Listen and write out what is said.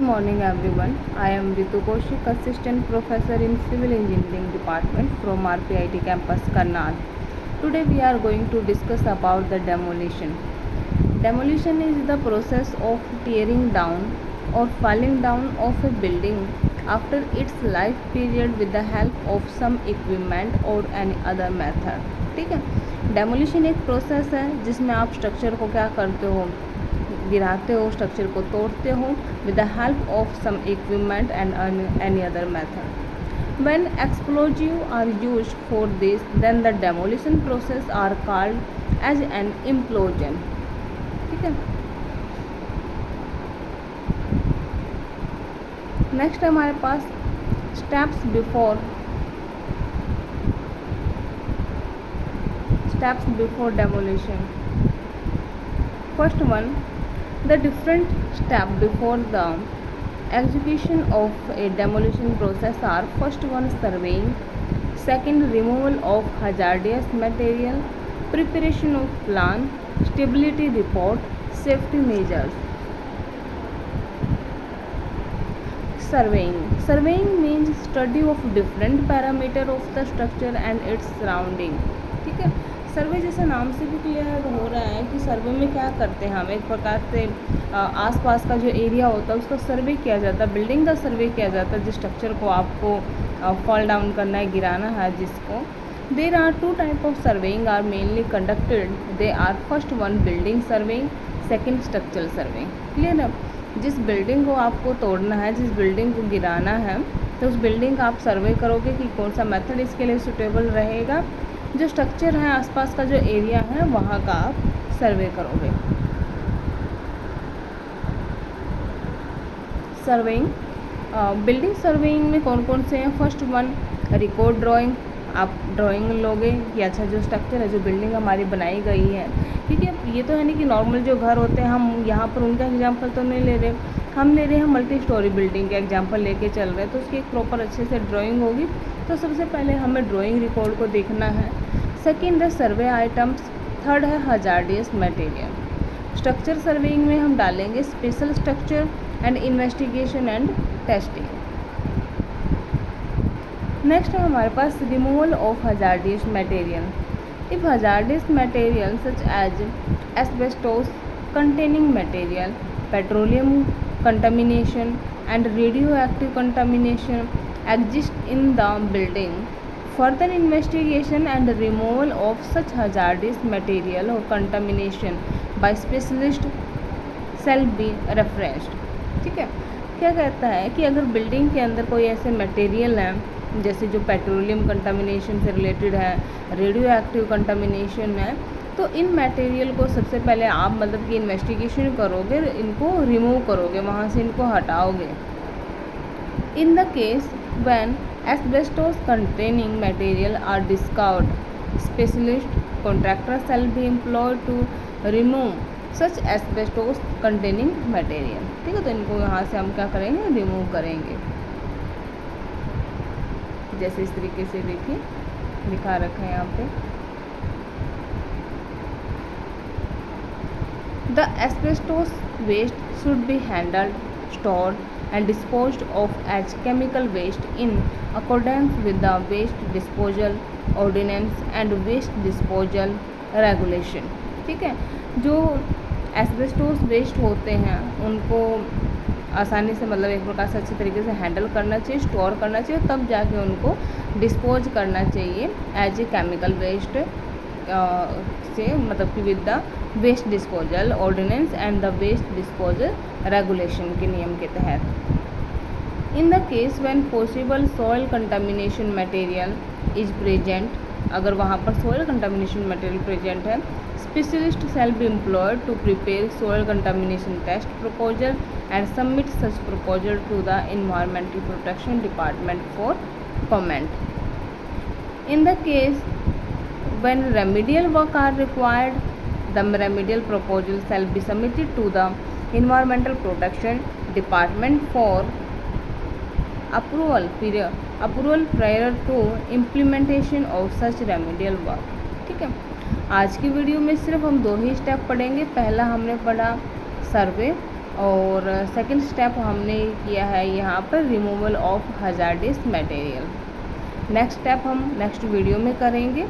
morning everyone. I am Ritu Kaushik, Assistant Professor in Civil Engineering Department from RPIT Campus, Karnal. Today we are going to discuss about the demolition. Demolition is the process of tearing down or falling down of a building after its life period with the help of some equipment or any other method. ठीक है, demolition एक process है जिसमें आप structure को क्या करते हो, गिराते हो, स्ट्रक्चर को तोड़ते हो with the help of some equipment and any other method. When explosives are used for this, then the demolition process are called as an implosion. ठीक है, नेक्स्ट है हमारे पास steps before demolition. First one, the different step before the execution of a demolition process are: first one, surveying; second, removal of hazardous material; preparation of plan; stability report; safety measures. Surveying means study of different parameter of the structure and its surrounding. ठीक है, सर्वे जैसे नाम से भी clear हो रहा है कि सर्वे में क्या करते हैं हम, एक प्रकार से आसपास का जो एरिया होता है उसका सर्वे किया जाता है, बिल्डिंग का सर्वे किया जाता है, जिस स्ट्रक्चर को आपको फॉल डाउन करना है, गिराना है जिसको. There are two type of surveying are mainly conducted. They are first one, building surveying; second, structural surveying. Clear है, जिस बिल्डिंग को आपको तोड़ना है, जिस बिल्डिंग को गिराना है, तो उस बिल्डिंग का आप सर्वे करोगे कि कौन सा मेथड इसके लिए सूटेबल रहेगा. जो स्ट्रक्चर है, आसपास का जो एरिया है, वहाँ का आप सर्वे करोगे. सर्वेइंग, बिल्डिंग सर्वेइंग में कौन कौन से हैं? First one, record drawing. आप ड्राइंग लोगे कि अच्छा जो स्ट्रक्चर है, जो बिल्डिंग हमारी बनाई गई है, ठीक है, ये तो है नहीं कि नॉर्मल जो घर होते हैं हम यहाँ पर उनका एग्जांपल तो नहीं ले रहे, हम ले रहे हैं मल्टी स्टोरी बिल्डिंग का एग्जांपल लेके चल रहे हैं, तो उसकी एक प्रॉपर अच्छे से ड्राइंग होगी. तो सबसे पहले हमें ड्राइंग रिकॉर्ड को देखना है. सेकेंड है सर्वे आइटम्स. थर्ड है हजार्डियस मटेरियल. स्ट्रक्चर सर्वेइंग में हम डालेंगे special structure and investigation and testing. Next है हमारे पास removal of hazardous material. If hazardous material such as asbestos containing material, petroleum contamination and radioactive contamination exist in the building, further investigation and removal of such hazardous material or contamination by specialist shall be referenced. ठीक है, क्या कहता है कि अगर building के अंदर कोई ऐसे मटेरियल हैं जैसे जो पेट्रोलियम कंटामिनेशन से रिलेटेड है, रेडियो एक्टिव कंटामिनेशन है, तो इन मटेरियल को सबसे पहले आप मतलब कि इन्वेस्टिगेशन करोगे, इनको रिमूव करोगे, वहाँ से इनको हटाओगे. In the case when asbestos containing material are discovered, specialist contractor shall be employed to remove such asbestos containing material. ठीक है, तो इनको यहाँ से हम क्या करेंगे, रिमूव करेंगे. जैसे इस तरीके से देखिए लिखा रखा है यहाँ पे. The asbestos waste should be handled, stored and disposed of as chemical waste in accordance with the waste disposal ordinance and waste disposal regulation. ठीक है, जो एस्बेस्टोस वेस्ट होते हैं उनको आसानी से मतलब एक प्रकार से अच्छे तरीके से हैंडल करना चाहिए, स्टोर करना चाहिए, तब जाके उनको डिस्पोज करना चाहिए एज ए केमिकल वेस्ट से, मतलब कि with the waste disposal ordinance and the waste disposal regulation के नियम के तहत. In the case when possible soil contamination material is present, अगर वहाँ पर सॉइल कंटामिनेशन मटेरियल प्रेजेंट है, specialist shall be employed to prepare soil contamination test proposal and submit such proposal to the environmental protection department for comment. In the case when remedial work are required, the remedial proposal shall be submitted to the environmental protection department for approval prior to implementation of such remedial work. ठीक है, आज की video में सिर्फ हम 2 ही step पढ़ेंगे. पहला हमने पढ़ा सर्वे और सेकंड स्टेप हमने किया है यहाँ पर removal of hazardous material. Next step हम नेक्स्ट वीडियो में करेंगे।